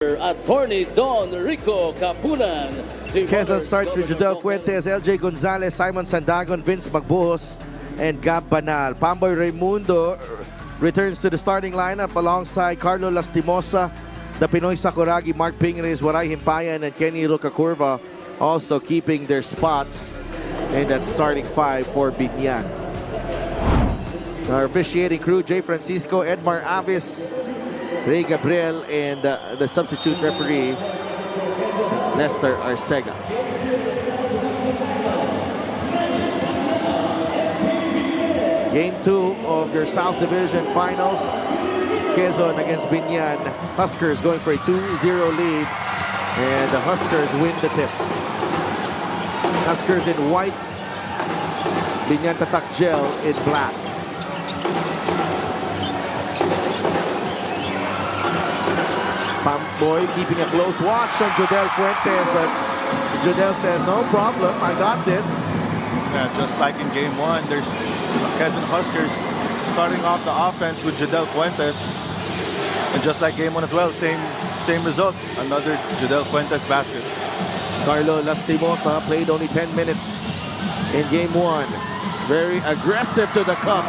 Attorney Don Rico Capunan. QUEZON starts with Judel Fuentes, LJ Gonzalez, Simon Sandagon, Vince Magbuhos, and Gab Banal. Pamboy Raimundo returns to the starting lineup alongside Carlo Lastimosa, the Pinoy Sakuragi, Mark Pingres, Waray Himpayan, and Kenny Rocacurva also keeping their spots in that starting five for Binyan. Our officiating crew, Jay Francisco, Edmar Avis, Ray Gabriel, and the substitute referee, Lester Arcega. Game 2 of your South Division Finals. QUEZON against Binyan. Huskers going for a 2-0 lead, and the Huskers win the tip. Huskers in white, Binyan Tatak Gel in black. Pamboy keeping a close watch on Judel Fuentes, but Judel says, no problem, I got this. Yeah, just like in game 1, there's QUEZON Huskers starting off the offense with Judel Fuentes. And just like game 1 as well, same result, another Judel Fuentes basket. Carlo Lastimosa played only 10 minutes in game 1. Very aggressive to the cup.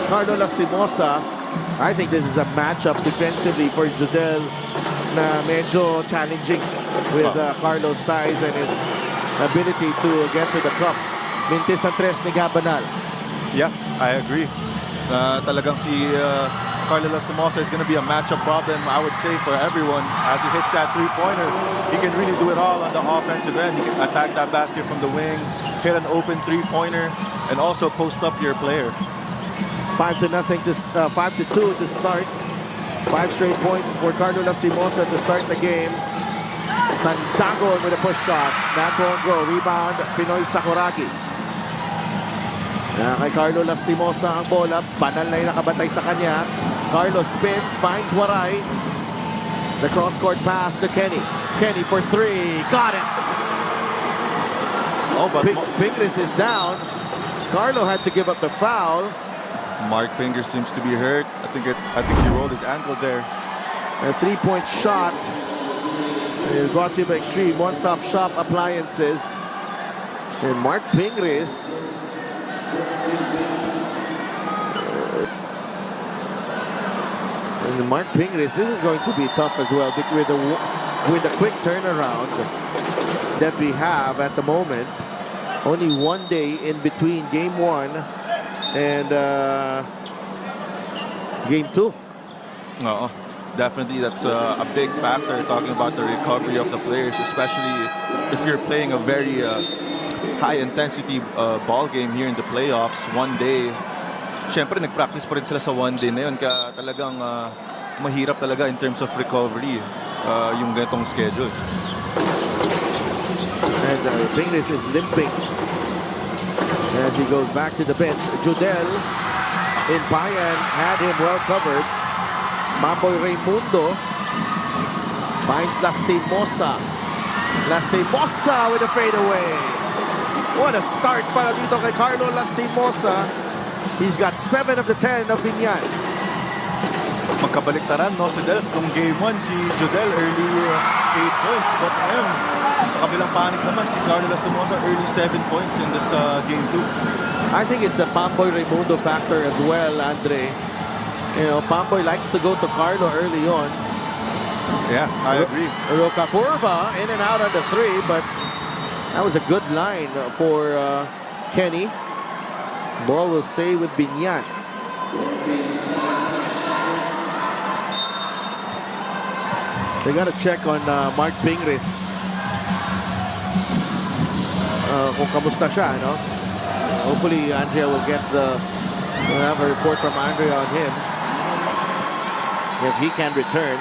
Carlo Lastimosa, I think this is a matchup defensively for Judel na medyo challenging with Carlo's size and his ability to get to the cup. Mintis ang tres ni Gabanal. Yeah, I agree. Talagang si Carlo Lastimosa is going to be a matchup problem, I would say, for everyone. As he hits that three-pointer, he can really do it all on the offensive end. He can attack that basket from the wing, hit an open three-pointer, and also post up your player. 5-2 to start. 5 straight points for Carlo Lastimosa to start the game. Sandagon with a push shot. That won't go. Rebound, Pinoy Sakuragi. Kay Carlo Lastimosa ang bola. Banal na yung nakabatay sa kanya. Carlo spins, finds Waray. The cross-court pass to Kenny. Kenny for 3. Got it. Oh, but Pingres is down. Carlo had to give up the foul. Mark Pingres seems to be hurt. I think he rolled his ankle there. A 3-point shot is brought to you by Extreme One-Stop Shop Appliances. And Mark Pingres this is going to be tough as well with the quick turnaround that we have at the moment. Only 1 day in between game 1 and game 2. Definitely, that's a big factor, talking about the recovery of the players, especially if you're playing a very high-intensity ball game here in the playoffs. 1 day, syempre nag-practice pa rin sila sa 1 day na yun, kaya talagang mahirap talaga in terms of recovery yung ganitong schedule. And Pingres is limping as he goes back to the bench. Judel Himpayan had him well covered. Pamboy Raimundo finds Lastimosa. Lastimosa with a fadeaway. What a start para dito kay Carlo Lastimosa. He's got 7 of the 10 of Binyan. Magkabaliktaran, no, si Delph. Nung game 1, si Judel early 8 points. But ngayon, sa kabilang panig naman, si Carlo Lastimosa early 7 points in this game 2. I think it's a Pamboy Raimundo factor as well, Andre. You know, Pamboy likes to go to Carlo early on. Yeah, I agree. Rocacurva in and out on the 3, but that was a good line for Kenny. Ball will stay with Binyan. They got to check on Mark Pingres. Kung kamusta siya, no? Hopefully, Andrea will have a report from Andrea on him if he can return.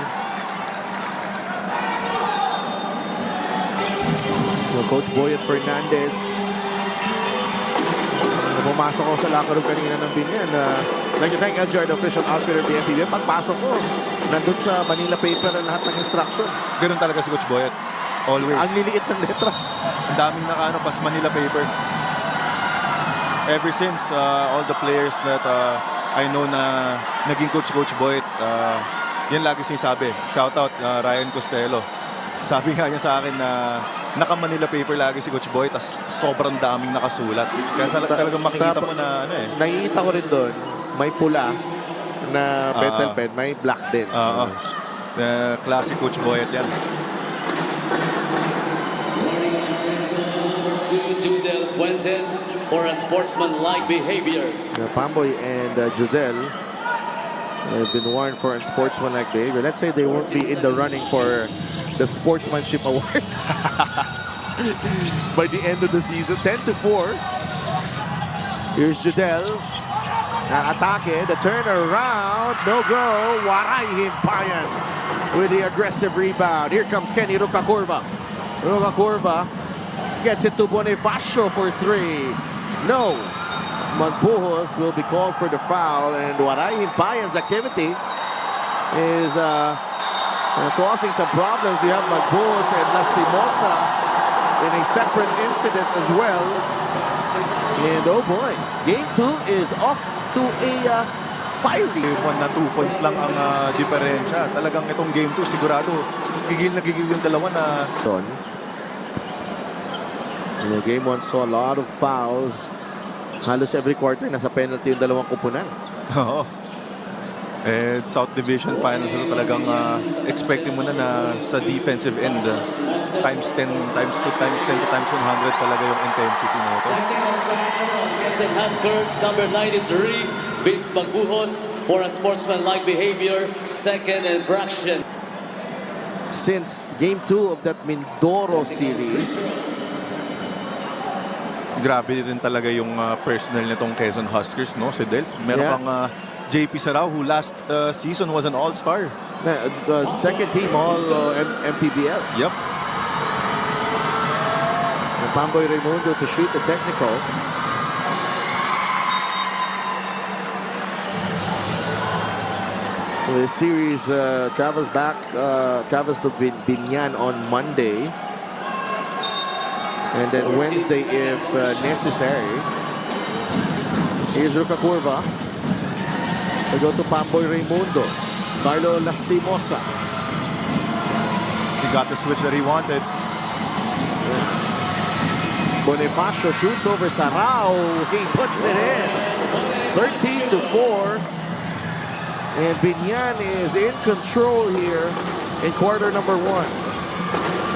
So, Coach Boyet Fernandez. Pumasok ko sa locker room kanina ng Binyan. I'd like to thank LJR, the official outfitter of the MPBL. Pagpasok ko, nandun sa Manila paper ang lahat ng instruction. Ganun talaga si Coach Boyet. Always. Ang liliit ng letra. Ang daming pas Manila paper. Ever since all the players that I know na naging Coach Boyet, Yan lagi sinasabi. Shoutout Ryan Costello. Sabi nga niya sa akin na naka-Manila paper lagi si Coach Boy, tas sobrang daming nakasulat. Kaya talagang makikita mo na ano eh. Nakikita ko rin doon, may pula na pentel pen, may black din. Classic Coach Boy at yan. Judel Fuentes for unsportsmanlike behavior. Pamboy and Judel have been warned for unsportsmanlike behavior. Let's say they won't be in the running for the sportsmanship award by the end of the season. 10-4. Here's Judel. Atake, the turnaround, no go. Waray Himpayan with the aggressive rebound. Here comes Kenny Rukakurva. Rukakurva gets it to Bonifacio for 3. No. Magbuhos will be called for the foul, and Waray Himpayan's activity is causing some problems. You have Magbuhos and Lastimosa in a separate incident as well. And oh boy, game 2 is off to a fiery. 1 na 2 points lang ang diferensya. Talagang itong game 2 sigurado gigil na gigil yung dalawa na. Game 1 saw a lot of fouls. Halos every quarter nasa penalty yung dalawang kupunan. Oo. And South Division Finals na talagang expecting mo na sa defensive end times 10, times 2, times 10 to times 100 talaga yung intensity mo ito. Quezon Huskers number 93, Vince Magbuhos for unsportsmanlike behavior, second infraction. Since game 2 of that Mindoro series, grabe din talaga yung personal nitong Quezon Huskers, no? Si Delph. Meron pang JP Sarao who last season was an all-star. Second team all MPBL. Yep. Pamboy Raimundo to shoot the technical. The series travels to Binyan on Monday. And then Wednesday if necessary. Here's Rukakurva. We go to Pamboy Raimundo. Carlo Lastimosa. He got the switch that he wanted. Bonifacio shoots over Sarao. He puts it in. 13-4. And Binyan is in control here in quarter number 1.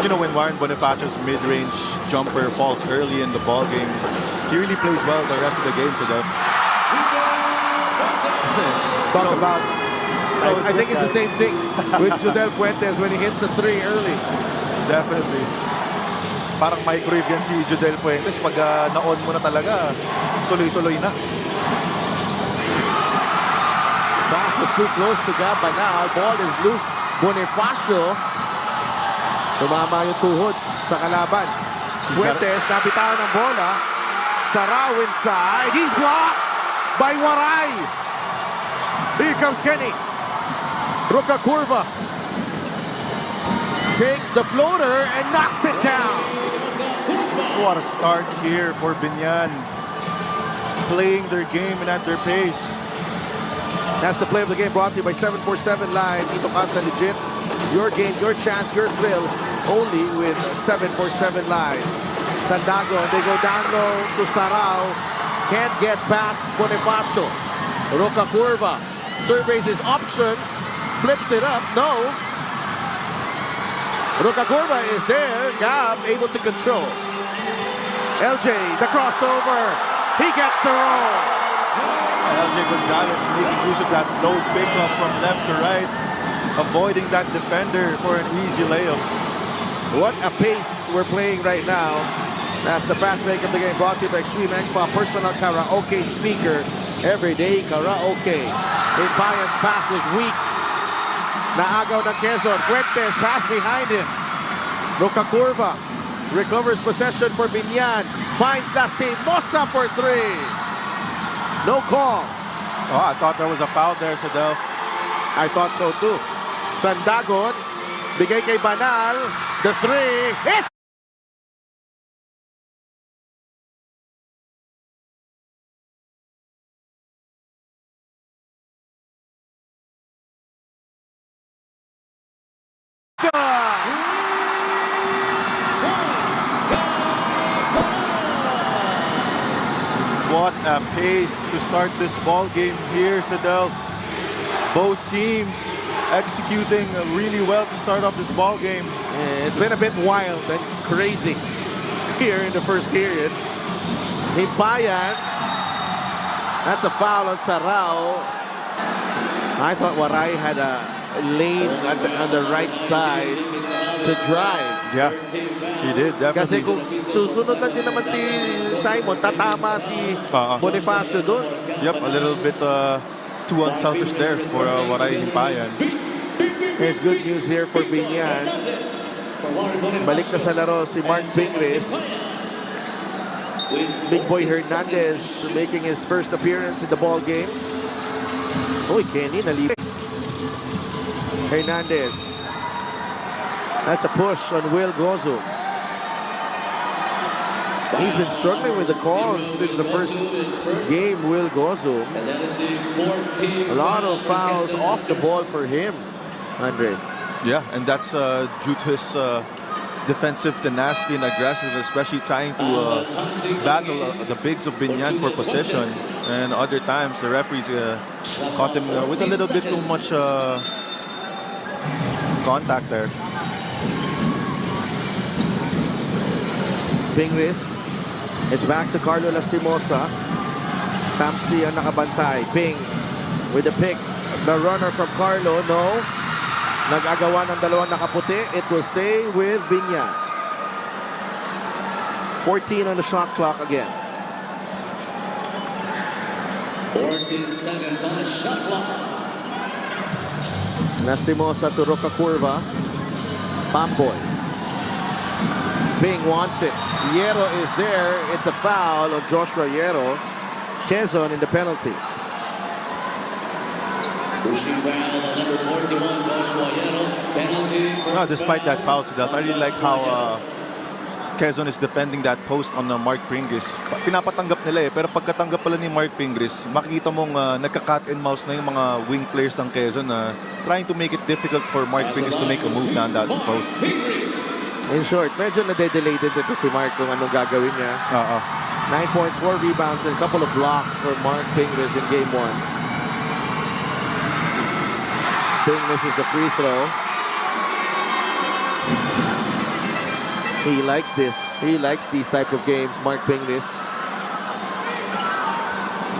You know, when Warren Bonifacio's mid-range jumper falls early in the ball game, he really plays well the rest of the game. So I think it's the same thing with Judel Fuentes when he hits the 3 early. Definitely. Parang microwave yan si Judel Fuentes. Pag na-on mo na talaga, tuloy-tuloy na. Pass was too close to Gabanal. Ball is loose. Bonifacio. Tumama yung tuhod sa kalaban. Fuentes, nabitawan ng bola. Sarao inside. He's blocked by Waray. Here comes Kenny. Rukakurva takes the floater and knocks it down. What a start here for Binyan. Playing their game and at their pace. That's the play of the game, brought to you by 747 Live. Ito Casa Legit. Your game, your chance, your thrill. Only with 747 Live. Sandago, they go down low to Sarao. Can't get past Bonifacio. Rukakurva surveys his options. Flips it up. No. Rukakurva is there. Gab able to control. LJ, the crossover. He gets the roll. LJ Gonzalez making use of that low pickup from left to right, avoiding that defender for an easy layup. What a pace we're playing right now. That's the fast break of the game, brought to you by Extreme Expo, personal karaoke speaker. Everyday karaoke. Himpayan's pass was weak. Naagaw ng Quezon. Fuentes, pass behind him. Rukakurva recovers possession for Binyan. Finds Lastimosa for 3. No call. Oh, I thought there was a foul there, Sadel. I thought so too. Sandagon, bigay kay Banal. The 3. It's pace to start this ball game here, Sadel. Both teams executing really well to start off this ball game. Yeah, it's been a bit wild and crazy here in the first period. Himpayan. That's a foul on Sarao. I thought Waray had a lane on the right side to drive. Yeah, he did, Kasi definitely. kung susunod lang din naman si Simon, tatama si Bonifacio doon. Yep, a little bit too unselfish there for Waray Himpayan. There's good news here for Binyan. Balik na sa laro si Mark Pingris. Big Boy Hernandez making his first appearance in the ball game. Uy, Kenny nalipit. Hernandez. That's a push on Will Gozo. He's been struggling with the calls since the first game, Will Gozo. A lot of fouls off the ball for him, Andre. Yeah, and that's due to his defensive tenacity and aggressiveness, especially trying to battle the bigs of Binyan for possession. And other times, the referees caught him with a little bit too much contact there. Pingris. It's back to Carlo Lastimosa. Tamsi ang nakabantay. Ping with the pick. The runner from Carlo, no. Nag-agawan ng dalawang nakaputi. It will stay with Binyan. 14 on the shot clock again. 14 seconds on the shot clock. Lastimosa to Roca Curva. Pamboy. Ping wants it. Hierro is there. It's a foul on Joshua Hierro. QUEZON in the penalty. Pushing well, number 41, Joshua Hierro. Penalty. No, despite that foul, Sadaf, I really like how QUEZON is defending that post on Mark Pingris. Pinapatanggap nila pero pagkatanggap pala ni Mark Pingris, makikita mong nagka-cat and mouse na yung mga wing players ng QUEZON trying to make it difficult for Mark Pingris to make a move down that post. In short, medyo nade-delay din dito si Mark kung anong gagawin niya. 9 points, 4 rebounds, and a couple of blocks for Mark Pingris in game 1. Ping misses the free throw. He likes this. He likes these type of games, Mark Pingris.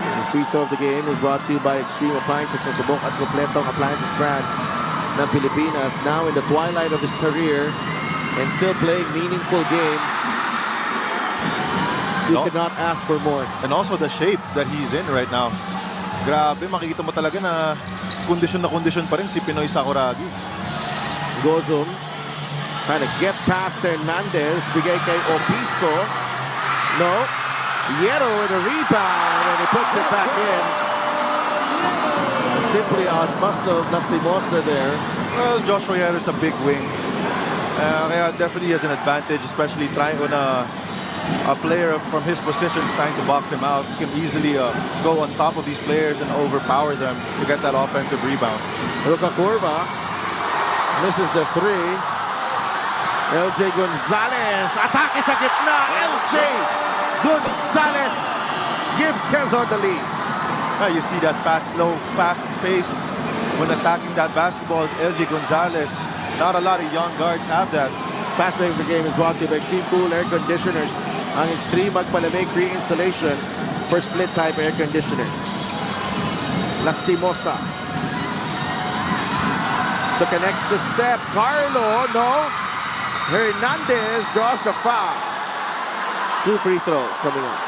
The free throw of the game is brought to you by Extreme Appliances, sa subok at kompletong appliances brand ng Pilipinas. Now in the twilight of his career and still playing meaningful games, you cannot ask for more. And also the shape that he's in right now. Grabe, makikita mo talaga na kondisyon pa rin si Pinoy Sakuragi. Gozum trying to get past Hernandez. Bigay kay Opiso. No. Hierro with a rebound and he puts it back in. Simply out-muscled Lastimosa there. Well, Joshua Hierro is a big wing. Kaya definitely has an advantage, especially trying when a player from his position is trying to box him out. He can easily go on top of these players and overpower them to get that offensive rebound. Roca Curva misses the three. LJ Gonzalez. Atake sa gitna. LJ Gonzalez gives QUEZON the lead. You see that fast pace when attacking that basketball. LJ Gonzalez. Not a lot of young guards have that. Fast break of the game is brought to you by Extreme Cool Air Conditioners. Ang Extreme magpalamig free installation for split type air conditioners. Lastimosa took an extra step. Carlo, no. Hernandez draws the foul. 2 free throws coming up.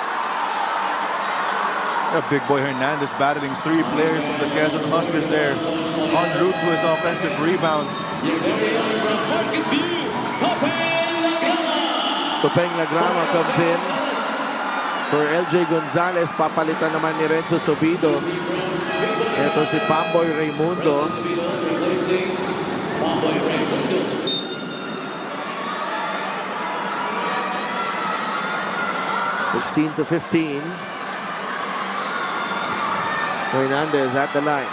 Big Boy Hernandez battling 3 players from the QUEZON Huskers there. En route to his offensive rebound. Topeng Lagrama comes in for LJ Gonzalez. Papalitan naman ni Renzo Sobido. Ito si Pamboy Raimundo. 16-15. Hernandez at the line.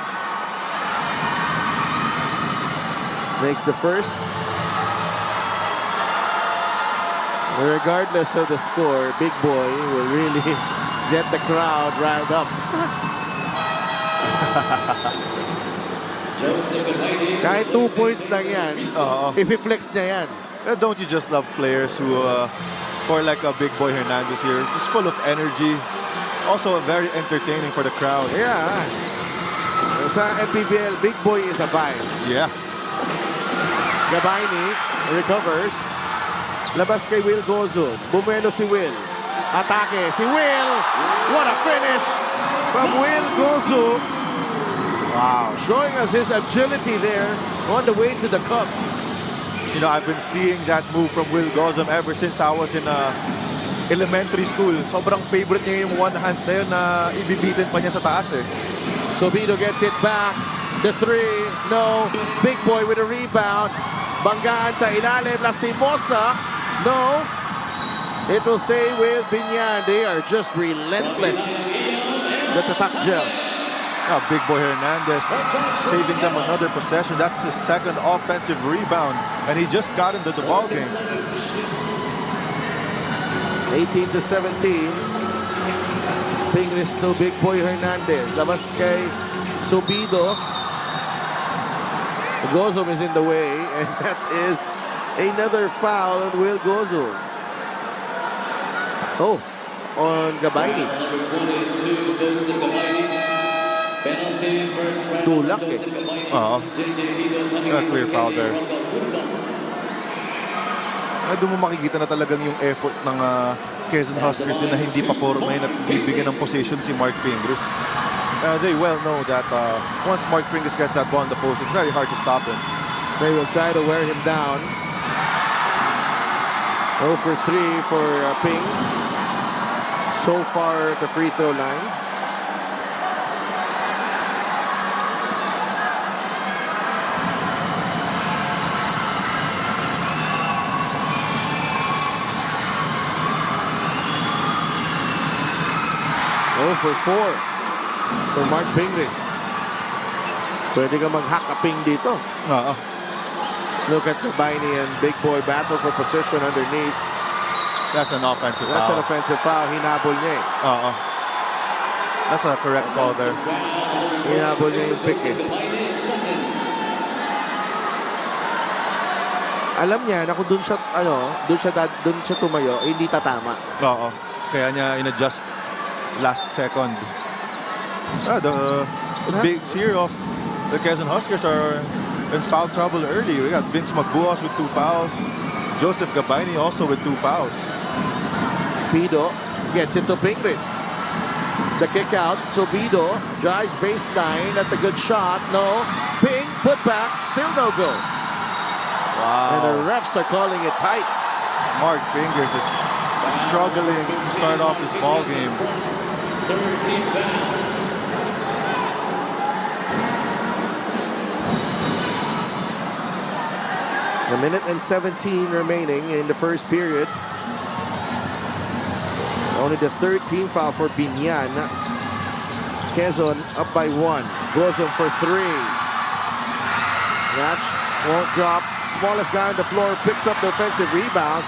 Makes the first. Regardless of the score, Big Boy will really Get the crowd riled up. Kahit 2 points lang yan, if-flex niya yan. Don't you just love players who, or like a Big Boy Hernandez here, just full of energy. Also very entertaining for the crowd. Yeah. Sa MPBL, Big Boy is a vibe. Yeah. Gabaini recovers. Labas kay Will Gozon. Bumelo si Will. Atake si Will. What a finish from Will Gozon. Wow. Showing us his agility there on the way to the cup. You know, I've been seeing that move from Will Gozon ever since I was in elementary school. Sobrang favorite niya yung one hand na yun na ibibitin pa niya sa taas eh. Sobido gets it back. The three. No. Big Boy with a rebound. Banggaan sa ilalim. Lastimosa. No. It will stay with Binyan. They are just relentless. The Tatakjel. Big Boy Hernandez saving them another possession. That's his second offensive rebound. And he just got into the ball game. 18-17. Pingris to Big Boy Hernandez. Labas kay Sobido. Gozom is in the way. And that is another foul on Will Gozom. Oh, on Gabaini. Number 22, Joseph Gabaini. Penalty, first round. Tulak eh. Clear foul there. Doon mo makikita na talagang yung effort ng Quezon Huskers din na hindi pa pormain at bibigyan ng position si Mark Pingris. They well know that once Mark Pingris gets that ball on the post, it's very hard to stop him. They will try to wear him down. 0 for 3 for Ping. So far at the free throw line. For 4 for Mark Pingris. Pwede ka mag-hack a Ping dito. Look at Gabaini and Big Boy battle for position underneath. That's an offensive foul. That's an offensive foul. Hinabol niya eh. That's a correct call there. Hinabol niya yung pick eh. Alam niya na kung dun siya tumayo, hindi tatama. Kaya niya in-adjust last second. The bigs here of the Quezon Huskers are in foul trouble early. We got Vince Magbuhos with 2 fouls. Joseph Gabaini also with 2 fouls. Pido gets it to Pingris. The kick out. Sobido drives baseline. That's a good shot. No. Ping, put back. Still no go. Wow. And the refs are calling it tight. Mark Pingris is struggling to start off this ball game. A minute and 17 remaining in the first period. Only the 13th foul for Binyan. Quezon up by 1. Gozon for 3. Natch won't drop. Smallest guy on the floor picks up the offensive rebound.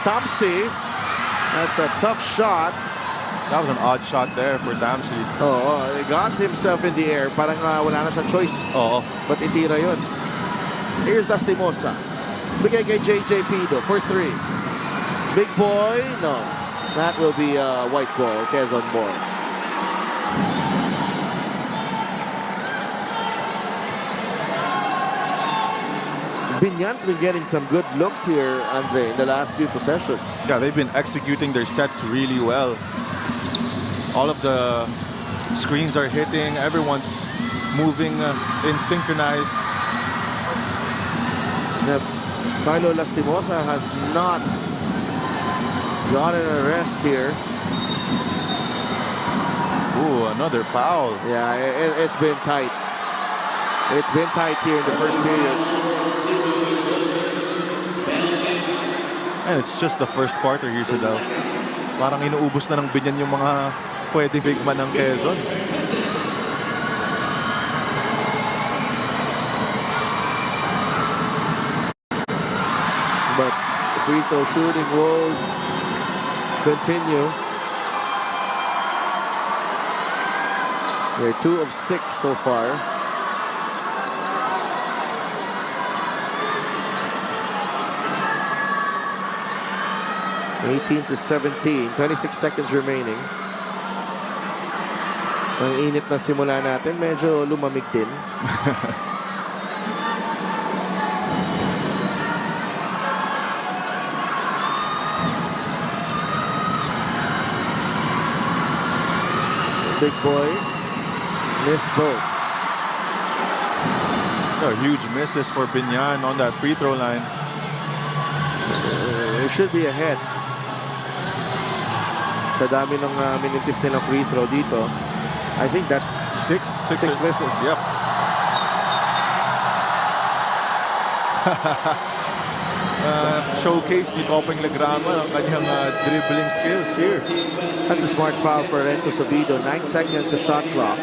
Thompson. That's a tough shot. That was an odd shot there for Damsey. He got himself in the air. Parang wala na siyang choice. But itira yun. Here's Lastimosa. Bigay kay JJ Pido for 3. Big Boy. No. That will be a white ball. Quezon ball. Binyan's been getting some good looks here, Andre, in the last few possessions. Yeah, they've been executing their sets really well. All of the screens are hitting. Everyone's moving in synchronized. Carlo Lastimosa has not gotten a rest here. Another foul. Yeah, it's been tight. It's been tight here in the first period. And it's just the first quarter here sa Del. Parang inuubos na ng Binyan yung mga pwede big man ng Quezon. But the free throw shooting woes continue. They're 2 of 6 so far. (18-17), 26 seconds remaining. Ang init na simula natin, medyo lumamig din. Big boy missed both. Huge misses for Binyan on that free throw line. It should be ahead. Sa dami ng minitis nilang free throw dito. I think that's six misses. Yep. Showcase ni Kopeng Legrama ang kanyang dribbling skills here. That's a smart foul for Renzo Sobido. 9 seconds, a shot clock.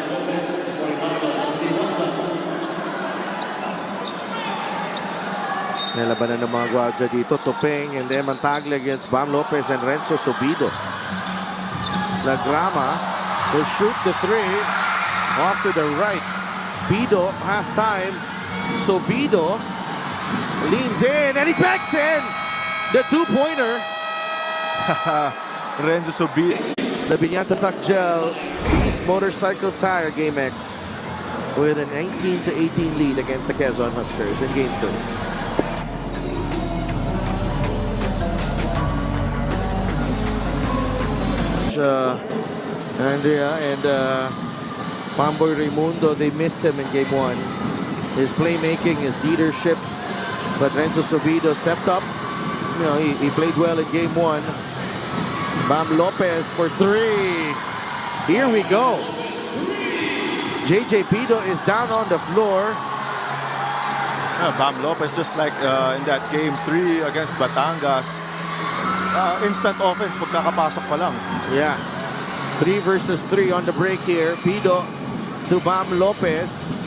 Nalabanan ng mga guardia dito. Tupeng and then Mantagle against Bam Lopez and Renzo Sobido. Legrama will shoot the 3 off to the right. Bido has time. Sobido leans in and he backs in the 2-pointer. Renzo Sobido. The Binyata Tuck Gel East Motorcycle Tire Game X with an 19-18 lead against the Quezon Huskers in Game 2. Andrea and Pamboy Raimundo, they missed him in Game 1. His playmaking, his leadership, but Renzo Sobido stepped up. You know, he played well in Game 1. Bam Lopez for 3. Here we go. JJ Pido is down on the floor. Bam Lopez, just like in that Game 3 against Batangas. Instant offense pagkakapasok pa lang. Yeah. 3 versus 3 on the break here. Pido to Bam Lopez.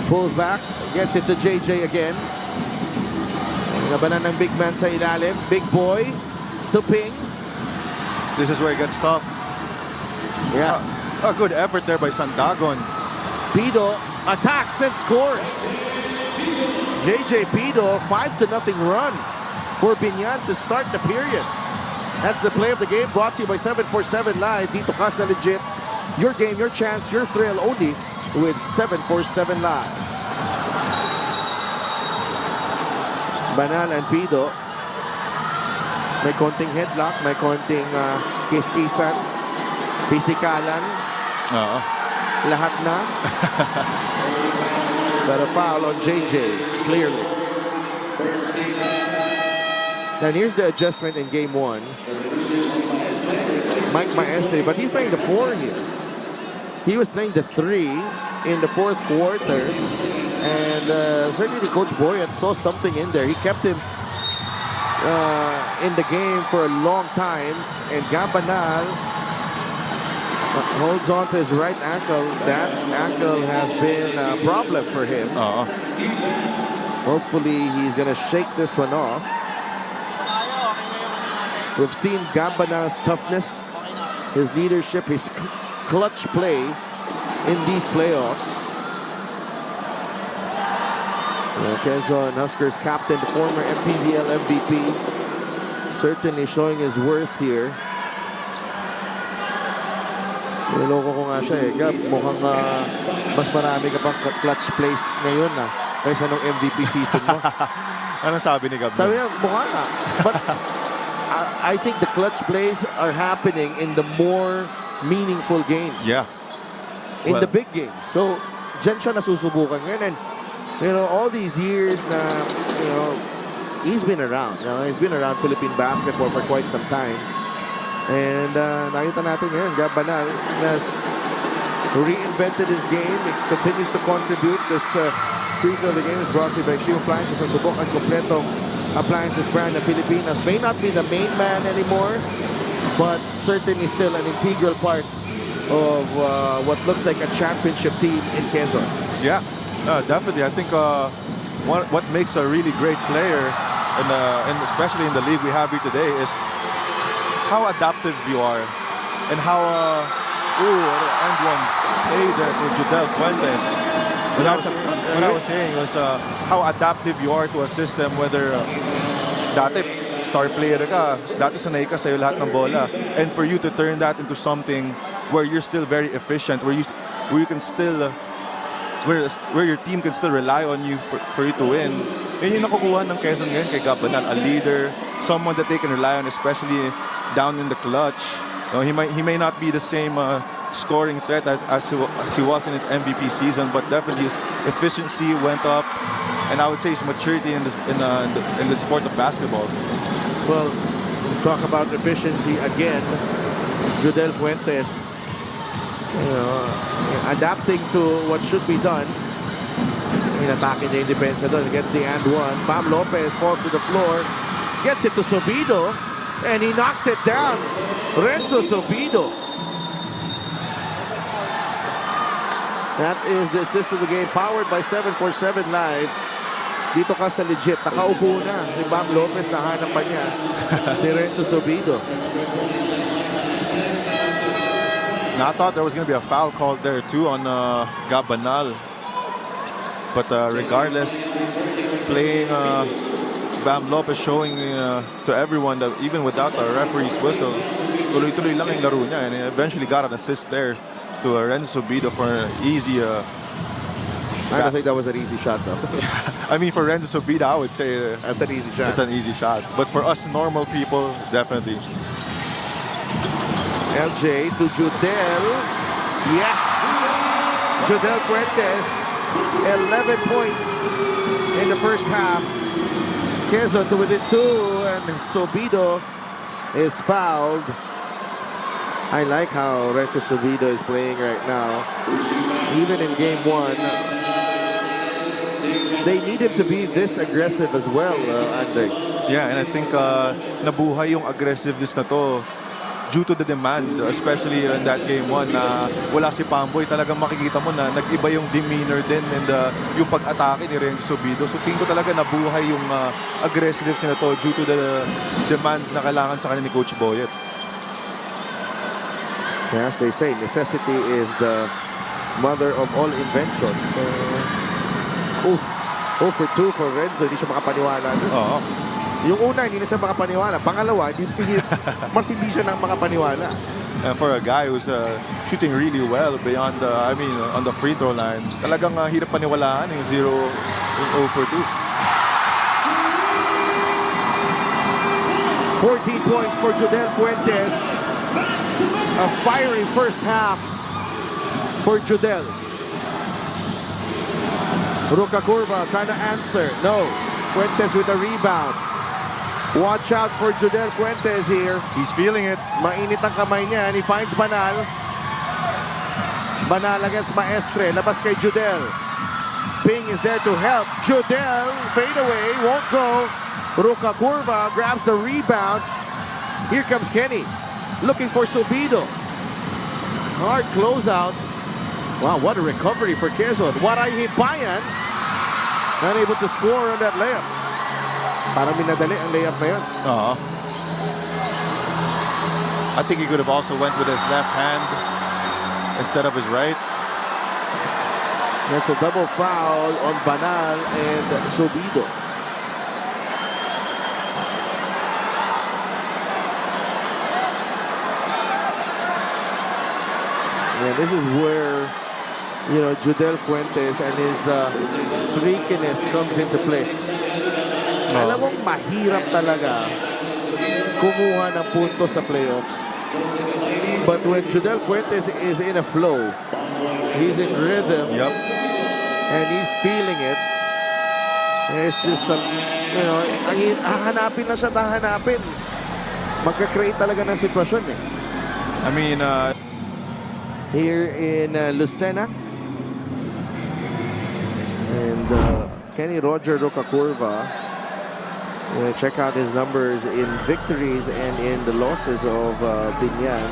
Pulls back. Gets it to JJ again. Nabanan ng big man sa ilalim. Big boy to Ping. This is where it gets tough. Yeah. A good effort there by Sandagon. Pido attacks and scores. JJ Pido, 5-0 run for Binyan to start the period. That's the play of the game, brought to you by 747 Live. Dito ka sa legit. Your game, your chance, your thrill only with 747 Live. Banal and Pido. May konting headlock, may konting kiss-kissan, pisikalan. Lahat na. But a foul on JJ, clearly. And here's the adjustment in Game 1. Mike Maestre, but he's playing the 4 here. He was playing the 3 in the 4th quarter. And certainly Coach Boyat saw something in there. He kept him in the game for a long time. And Gambanal holds on to his right ankle. That ankle has been a problem for him. Hopefully he's going to shake this one off. We've seen Gambanal's toughness, his leadership, his clutch play in these playoffs. Quezon Huskers captain, the former MPBL MVP, certainly showing his worth here. Niloko ko nga siya eh. Gab, mukhang mas marami ka pang clutch plays ngayon kaysa nung MVP season mo. Ano sabi ni Gab? Sabi niya, mukha nga. But I think the clutch plays are happening in the more meaningful games. Yeah. In the big games. So, dyan siya nasusubukan ngayon. And, you know, all these years na, you know, he's been around. You know, he's been around Philippine basketball for quite some time. And nakita natin ngayon, Gab Banal has reinvented his game. It continues to contribute. This free throw of the game is brought to you by Shio Appliances. Ang subok at kompletong appliances brand ng Pilipinas. May not be the main man anymore, but certainly still an integral part of what looks like a championship team in Quezon. Yeah, definitely. I think what makes a really great player, and especially in the league we have here today, is how adaptive you are and how Ooh, and one play there for Judel Fuentes. What I was saying was how adaptive you are to a system, whether dati star player ka, dati sanay ka sa'yo lahat ng bola. And for you to turn that into something where you're still very efficient, where you can still where your team can still rely on you for you to win. Yun yung nakukuha ng Quezon ngayon kay Gab Banal, a leader, someone that they can rely on, especially down in the clutch. He may not be the same scoring threat as he was in his MVP season, but definitely his efficiency went up, and I would say his maturity in the sport of basketball. Well, talk about efficiency again. Judel Fuentes, adapting to what should be done. Inatake niya yung depensa doon. Gets the and one. Pam Lopez falls to the floor. Gets it to Sobido. And he knocks it down. Renzo Sobido. That is the assist of the game. Powered by 747 Live. Dito ka sa legit. Nakaupo na. Si Pam Lopez, nahanap pa niya. Si Renzo Sobido. Now, I thought there was going to be a foul called there too on Gab Banal. But regardless, playing Bam Lopez showing to everyone that even without the referee's whistle, tuloy-tuloy lang yung laro niya, and he eventually got an assist there to Renzo Sobido for an easy. I don't think that was an easy shot though. I mean, for Renzo Sobido, I would say that's an easy shot. It's an easy shot. But for us normal people, definitely. LJ to Judel. Yes! Judel Fuentes, 11 points in the first half. Quezon to within 2, and Sobido is fouled. I like how Renzo Sobido is playing right now. Even in game 1, they need him to be this aggressive as well, Andre. Yeah, and I think nabuhay yung aggressiveness na to due to the demand, especially in that game 1 na wala si Pamboy. Talagang makikita mo na nag-iba yung demeanor din and yung pag-atake ni Renzo Sobido. So tingin ko talaga nabuhay yung aggressiveness na to due to the demand na kailangan sa kanya ni Coach Boyet. As they say, necessity is the mother of all invention. So, 0 for 2 for Renzo. Hindi siya makapaniwala. Oo. Yung una, hindi na siya makapaniwala. Pangalawa, mas hindi siya nang makapaniwala. And for a guy who's shooting really well beyond on the free throw line, talagang hirap paniwalaan yung 0 for 2. 14 points for Judel Fuentes. A fiery first half for Judel. Ruka Curva trying to answer. No. Fuentes with a rebound. Watch out for Judel Fuentes here. He's feeling it. Mainit ang kamay niya and he finds Banal. Banal against Maestre. Labas kay Judel. Ping is there to help. Judel, fade away, won't go. Ruka Curva grabs the rebound. Here comes Kenny. Looking for Sobido. Hard closeout. Wow, what a recovery for Quezon. Waray Hibayan. Unable to score on that layup. Parang minadali ang layup na yun. I think he could have also went with his left hand instead of his right. That's a double foul on Banal and Sobido. And this is where, Judel Fuentes and his streakiness comes into play. Alam mong mahirap talaga kumuha ng punto sa playoffs. But when Judel Fuentes is in a flow, he's in rhythm, and he's feeling it. It's just, hahanapin na siya, hahanapin. Magka-create talaga ng sitwasyon eh. I mean, here in Lucena. And Kenny Roger Rocacurva. Check out his numbers in victories and in the losses of Binyan.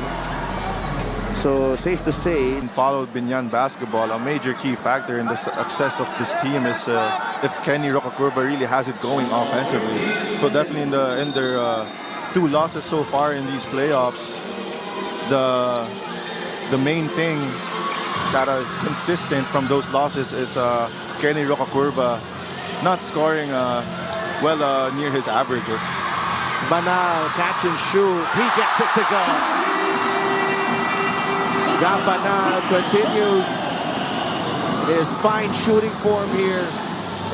So safe to say, followed Binyan basketball. A major key factor in the success of this team is if Kenny Rocacurva really has it going offensively. So definitely in their 2 losses so far in these playoffs, the the main thing that is consistent from those losses is Kenny Rocacurva not scoring near his averages. Banal, catch and shoot. He gets it to go. Gab Banal continues his fine shooting form here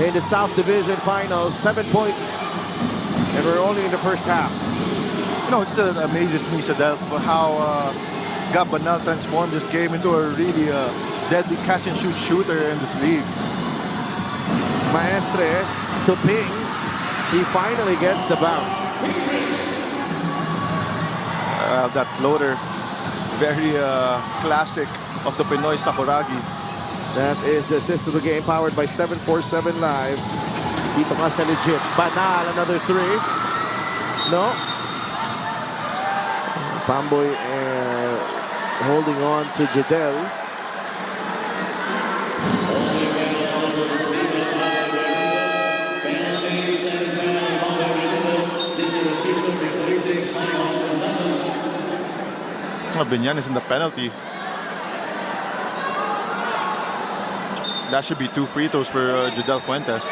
in the South Division Finals. 7 points, and we're only in the first half. You know, it still amazes me, Sadel, how Gab Banal transformed this game into a really deadly catch-and-shoot shooter in this league. Maestre to ping. He finally gets the bounce. That floater, very classic of the Pinoy Sakuragi. That is the assist of the game, powered by 747 Live. Dito ka sa legit. Banal, another three. No. Pamboy holding on to Jadel. Binyan is in the penalty. That should be 2 free throws for Jadel Fuentes.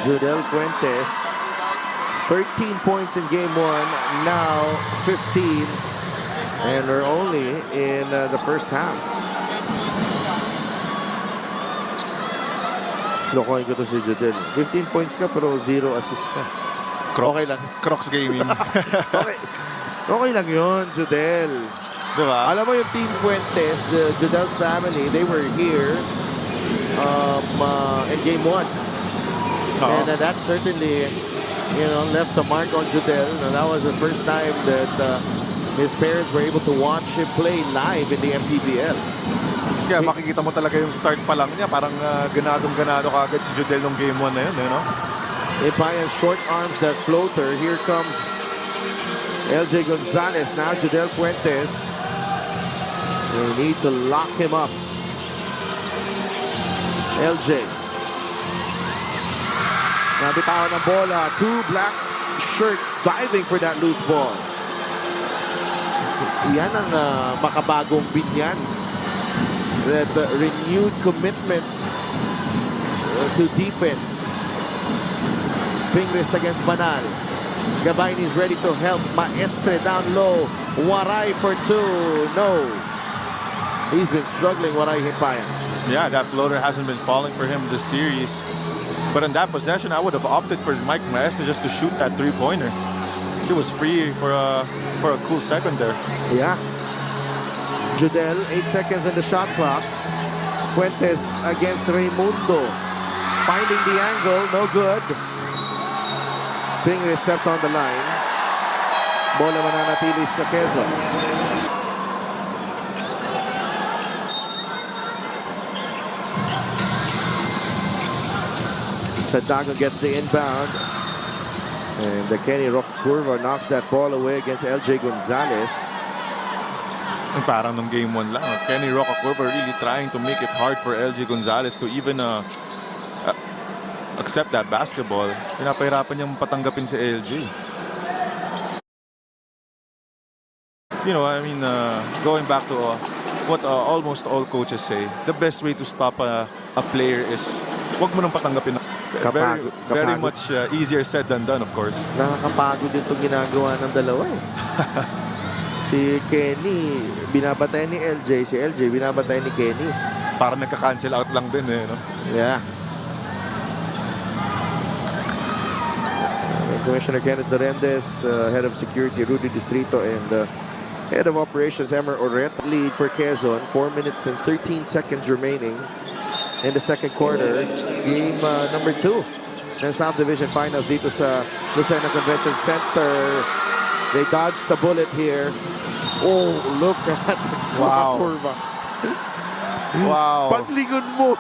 Jadel Fuentes, 13 points in game 1, now 15, and we're only in the first half. Lokohin ko to si Jadel. 15 points ka pero 0 assist ka. Okay lang. Crocs gaming. Okay lang yun, Jadel. Diba? Alam mo yung Team Fuentes, the Jadel's family, they were here in game 1. And that certainly, left a mark on Jadel. And that was the first time that his parents were able to watch him play live in the MPBL. Kaya makikita mo talaga yung start pa lang niya. Parang ganadong-ganado kagad si Jadel nung game 1 na yun. Ipayan short arms that floater. Here comes LJ Gonzalez. Now Jadel Fuentes. They need to lock him up. LJ. Nabitawan ng bola. 2 black shirts diving for that loose ball. Yan ang makabagong Binyan. That renewed commitment to defense. Fingers against Banal. Gabain is ready to help. Maestre down low. Waray for 2. No. He's been struggling, Waray Hipayan. Yeah, that floater hasn't been falling for him this series. But in that possession, I would have opted for Mike Maestre just to shoot that 3-pointer. He was free for a cool second there. Yeah. Jadel, 8 seconds on the shot clock. Fuentes against Raimundo. Finding the angle, no good. Pingre stepped on the line. Bola mananatili sa Quezon. Sandagon gets the inbound. And the Kenny Rocacurva knocks that ball away against LJ Gonzalez. Parang nung game 1 lang. Kenny Rocacurva really trying to make it hard for LJ Gonzalez to even accept that basketball. Pinapahirapan niyang patanggapin si LJ. Going back to what almost all coaches say, the best way to stop a player is wag mo nang patanggapin. Very much easier said than done, of course. Nakakapagod din itong ginagawa ng dalawa eh. Si Kenny, binabatay ni LJ. Si LJ, binabatay ni Kenny. Parang nagka-cancel out lang din eh. No? Yeah. Commissioner Kenneth Dorendez, Head of Security Rudy Distrito, and Head of Operations Emer Oret. Lead for Quezon, 4 minutes and 13 seconds remaining in the second quarter. Game number 2 ng South Division Finals dito sa Lucena Convention Center. They dodged the bullet here. Oh, look at wow. Curva. Wow. Paglingon mo.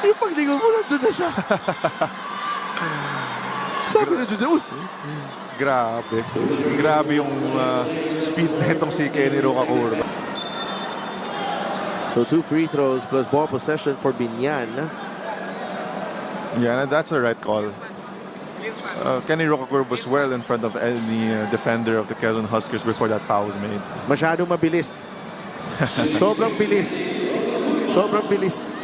Yung paglingon mo, nandun na siya. Sabi na Jose, grabe. Grabe yung speed na itong si Kenny Rocacurva. So 2 free throws plus ball possession for Binyan. Yeah, that's the right call. Kenny Rocacour was well in front of any defender of the Quezon Huskers before that foul was made. Masyadong mabilis. Sobrang bilis. Sobrang bilis.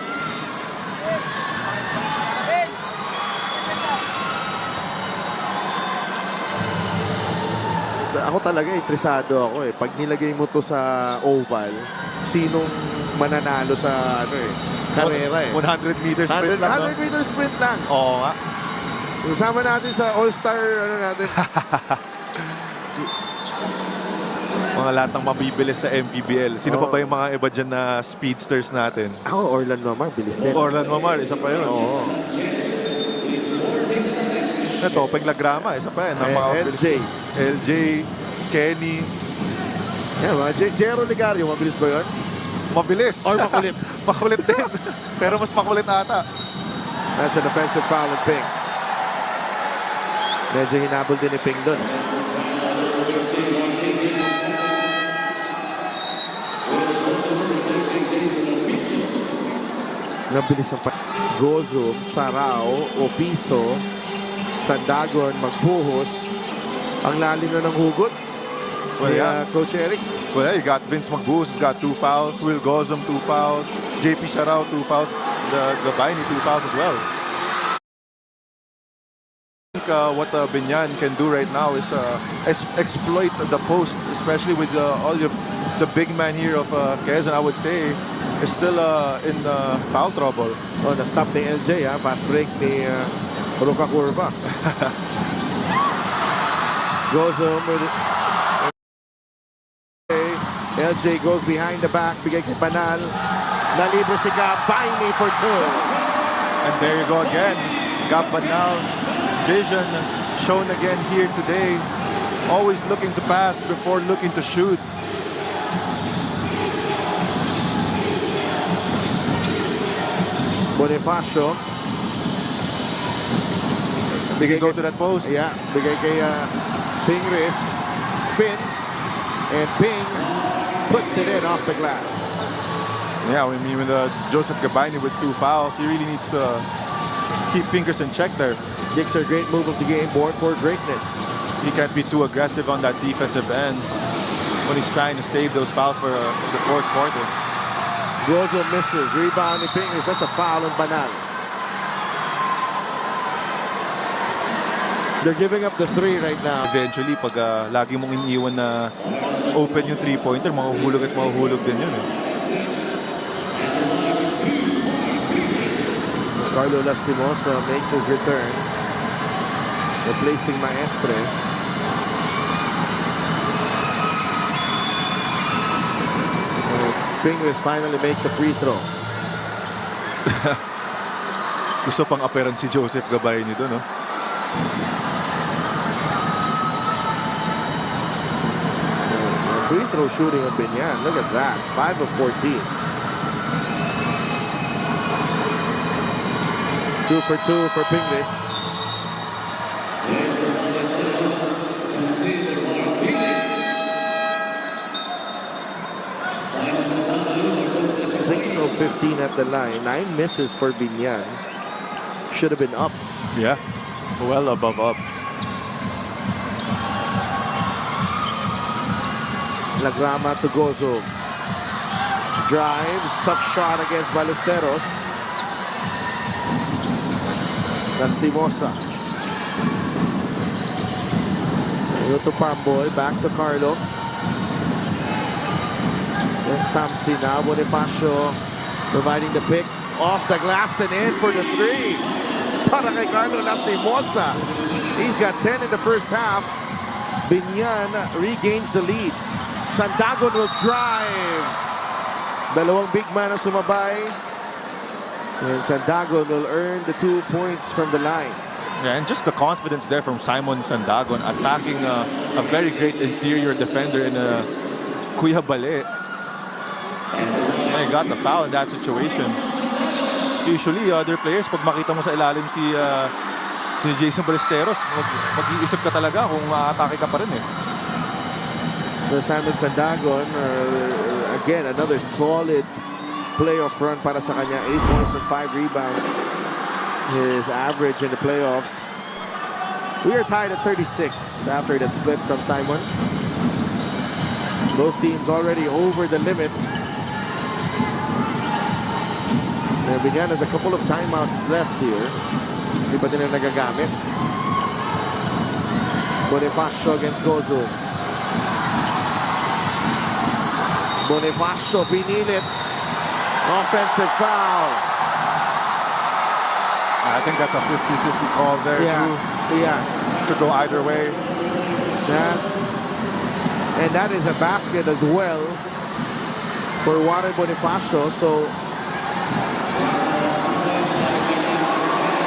Ako talaga interesado ako eh. Pag nilagay mo to sa oval, sinong mananalo sa karera eh. 100 meters sprint lang. 100 meter sprint lang. Oo nga. Kasama natin sa all-star natin. Mga lahat ng mabibilis sa MPBL. Sino pa ba yung mga iba dyan na speedsters natin? Ako, Orlan Mamar, bilis din. Orlan Mamar, isa pa yun. Oo. Ito, Penglagrama, isa pa yun. LJ. LJ, Kenny. Yan, Jero Ligario, mabilis ba yun? Mabilis. Or makulit? Makulit din. Pero mas makulit ata. That's an offensive foul of Ping. Medyo hinabol din ni Ping doon. Nabilis ang Gozum, Sarao, Opiso, Sandagon, magbuhos. Ang lalim na ng hugot. Well, yeah. Coach Eric. Well, you got Vince Magbuhos, he's got 2 fouls. Will Gozum, 2 fouls. JP Sarao, 2 fouls. The Baini, 2 fouls as well. I think what Binyan can do right now is exploit the post, especially with all the big man here of Quezon, I would say, is still in foul trouble. Oh, na-stop ni LJ, fast break ni Rocacour pa. Gozum with LJ goes behind the back, bigay kay Banal. Nalibre si Gab, Baini for 2. And there you go again. Gab Banal's vision shown again here today. Always looking to pass before looking to shoot. Bonifacio. Bigay go to that post. Yeah, bigay kay Pingris. Spins. And Ping puts it in off the glass. Yeah, I mean, with Joseph Gabaini with 2 fouls, he really needs to keep fingers in check there. Dicks are great move of the game, board for greatness. He can't be too aggressive on that defensive end when he's trying to save those fouls for the 4th quarter. Gozo misses, rebound ni Pingris. That's a foul on Banal. They're giving up the 3 right now. Eventually, pag lagi mong iniiwan na open yung 3-pointer, mahuhulog at mahuhulog din yun. Carlo Lastimosa makes his return, replacing Maestre. Pingris finally makes a free throw. Gusto pang aperan si Joseph Gabaini doon, no? Free throw shooting of Binyan. Look at that. 5 of 14. 2 for 2 for Pingris. Six of 15 at the line. 9 misses for Binyan. Should have been up. Yeah, well above up. Lagrama to Gozo. Drives, tough shot against Ballesteros. Lastimosa. Go to Pamboy, back to Carlo. Then Stamsi now. Bonifacio providing the pick. Off the glass and in for the 3. Para kay Carlo Lastimosa. He's got 10 in the first half. Binyan regains the lead. Sandagon will drive. Dalawang big man ang sumabay. And Sandagon will earn the 2 points from the line. Yeah, and just the confidence there from Simon Sandagon attacking a very great interior defender in Kuya Bale. And he got the foul in that situation. Usually, other players, pag makita mo sa ilalim si Jason Ballesteros, mag-iisip ka talaga kung atake ka pa rin eh. So Simon Sandagon, again, another solid playoff run para sa kanya. 8 points and 5 rebounds. His average in the playoffs. We are tied at 36 after that split from Simon. Both teams already over the limit. There began as a couple of timeouts left here. Hindi pa din na nagagamit. Bonifacio against Gozo. Bonifacio pinilit. Offensive foul. I think that's a 50-50 call there. Yeah. Could go either way. And that is a basket as well for Warren Bonifacio. So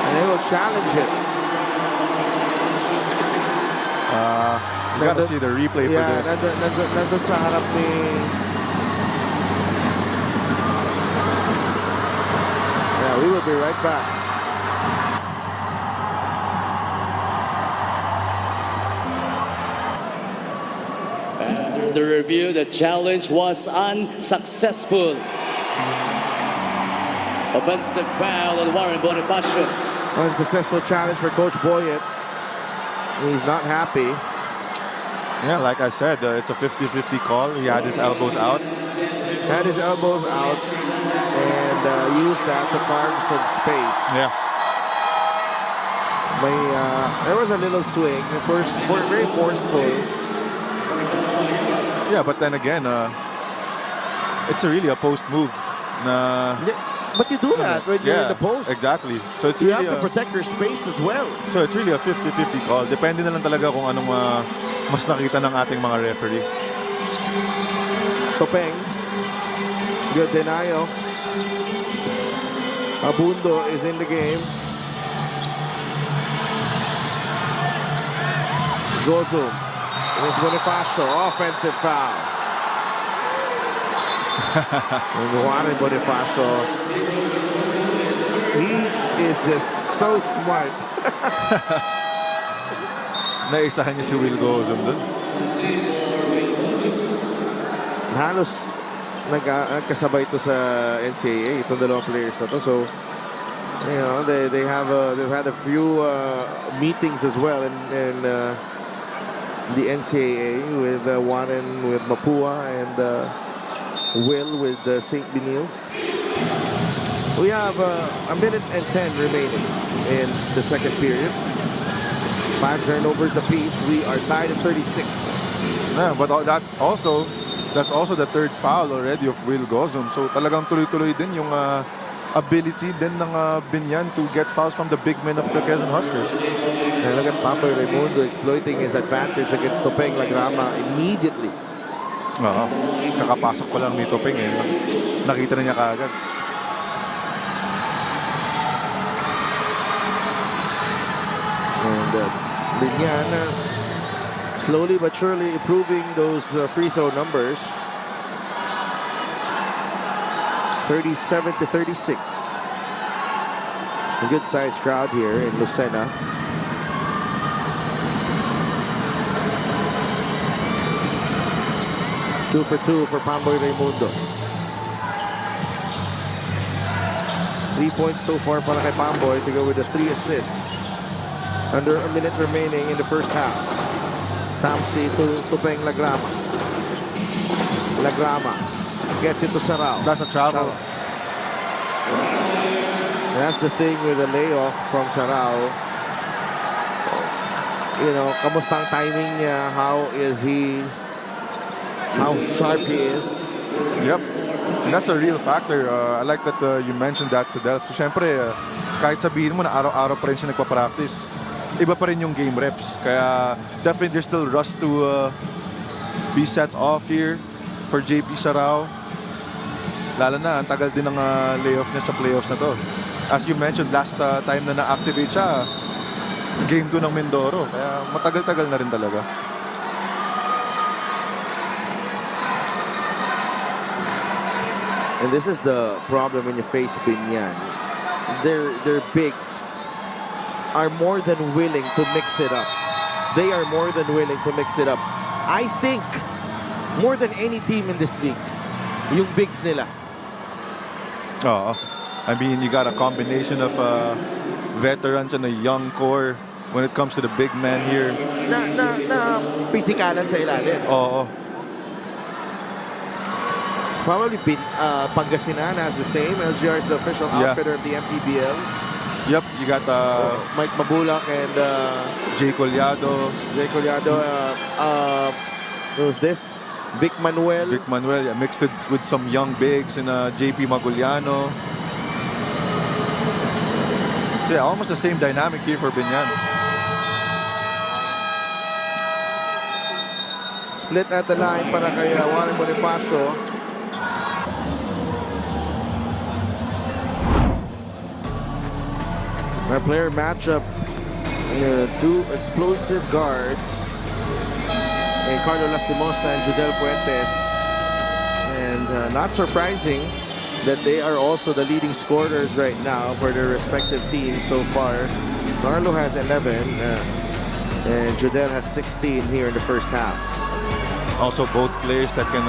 and they will challenge it. You gotta see the replay for this. Nandun sa harap ni we will be right back. After the review, the challenge was unsuccessful. Offensive foul on Warren Bonifacio. Unsuccessful challenge for Coach Boyett. He's not happy. Yeah, like I said, it's a 50-50 call. He had his elbows out. Had his elbows out and used that to carve some space. Yeah. There was a little swing. Very forceful. Yeah, but then again, it's really a post move. But you do that when you're in the post. Exactly. So it's You really have to protect your space as well. So it's really a 50-50 call. Depende na lang talaga kung anong mas nakita ng ating mga referee. Topeng. Good denial. Abundo is in the game. Gozo. Here's Bonifacio. Offensive foul. Juan Bonifacio. He is just so smart. Naisahan niya si Will Gozon dun. Halos nagkasabay ito sa NCAA, itong dalawang players na to. So, you know, they've had a few meetings as well in the NCAA with Warren with Mapua and Will with St. Benil. We have a minute and 10 remaining in the second period. 5 turnovers apiece. We are tied at 36. Yeah, but that's also the third foul already of Will Gozon. So talagang tuloy-tuloy din yung ability din ng Binyan to get fouls from the big men of the Quezon Huskers. And look at Papa Raimundo exploiting his advantage against Topeng Lagrama immediately. Kakapasok pa lang ni Topeng nakita na niya kaagad. And Binyan slowly but surely improving those free throw numbers. 37-36. A good sized crowd here in Lucena. Two for two for Pamboy Raimundo. 3 points so far para kay Pamboy to go with the 3 assists. Under a minute remaining in the first half. Tamsi to Tupeng Lagrama. Lagrama gets it to Sarao. That's a travel. That's the thing with the layoff from Sarao. You know, kamusta ang timing niya? How sharp he is. Yep. And that's a real factor. I like that you mentioned that, Sadel. Siyempre, kahit sabihin mo na araw-araw pa rin siya nagpa-practice, iba pa rin yung game reps. Kaya definitely there's still rust to be set off here for JP Sarao. Lalo na, ang tagal din ng layoff niya sa playoffs na to. As you mentioned, last time na na-activate siya, game 2 ng Mindoro. Kaya matagal-tagal na rin talaga. And this is the problem when you face Binyan. Their bigs are more than willing to mix it up. They are more than willing to mix it up. I think more than any team in this league, yung bigs nila. Oo. I mean, you got a combination of veterans and a young core when it comes to the big man here. Na pisikalan sa ilalim. Oo. Probably Pangasinan has the same. LGR is the official outfitter of the MPBL. Yep, you got Mike Mabulak and Jay Collado. Who's this? Vic Manuel. Vic Manuel, yeah, mixed it with some young bigs and JP Maguliano. So yeah, almost the same dynamic here for Binyan. Split at the line para kay Warren Bonifacio. Our player matchup, two explosive guards, Carlo Lastimosa and Judel Fuentes. And not surprising that they are also the leading scorers right now for their respective teams so far. Carlo has 11 and Judel has 16 here in the first half. Also both players that can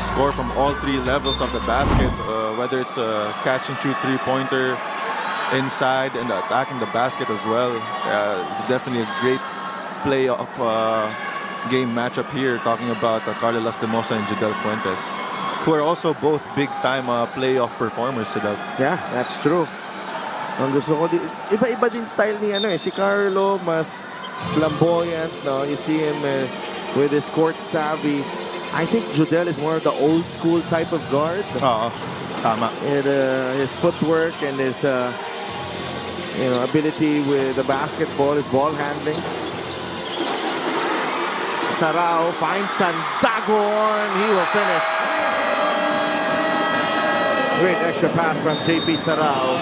score from all three levels of the basket, whether it's a catch and shoot three-pointer, inside and attacking the basket as well. It's definitely a great playoff game matchup here, talking about Carlo Lastimosa and Judel Fuentes, who are also both big-time playoff performers. Yeah, that's true. Ang gusto ko, iba-iba din style ni si Carlo, mas flamboyant, no? You see him with his court savvy. I think Judel is more of the old school type of guard. Tama. And his footwork and his ability with the basketball, his ball handling. Sarao finds Sandagon. He will finish. Great extra pass from JP Sarao.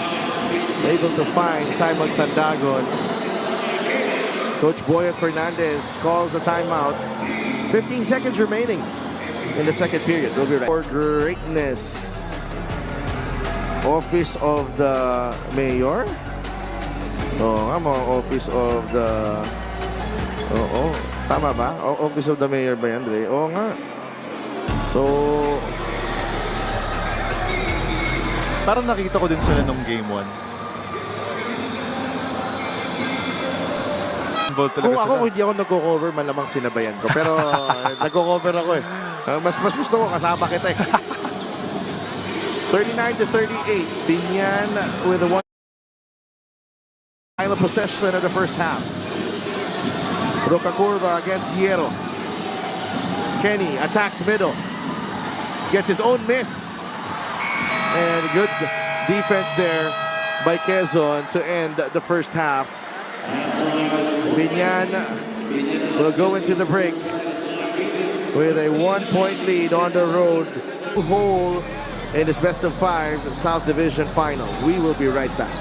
Able to find Simon Sandagon. Coach Boyan Fernandez calls a timeout. 15 seconds remaining in the second period. We'll be right. For greatness. Office of the Mayor. I'm on Office of the... Tama ba? Office of the Mayor ba yan, Dre? Oo nga. So... Parang nakita ko din sila nung game 1. Kung ako, hindi ako nagko-cover, malamang sinabayan ko. Pero nagko-cover ako eh. Mas gusto ko kasama kita eh. 39-38. Binyan with the one final possession of the first half. Roca Curva against Hierro. Kenny attacks middle. Gets his own miss. And good defense there by QUEZON to end the first half. Binyan will go into the break with a 1-point lead on the road. Hole in his best of 5 South Division Finals. We will be right back.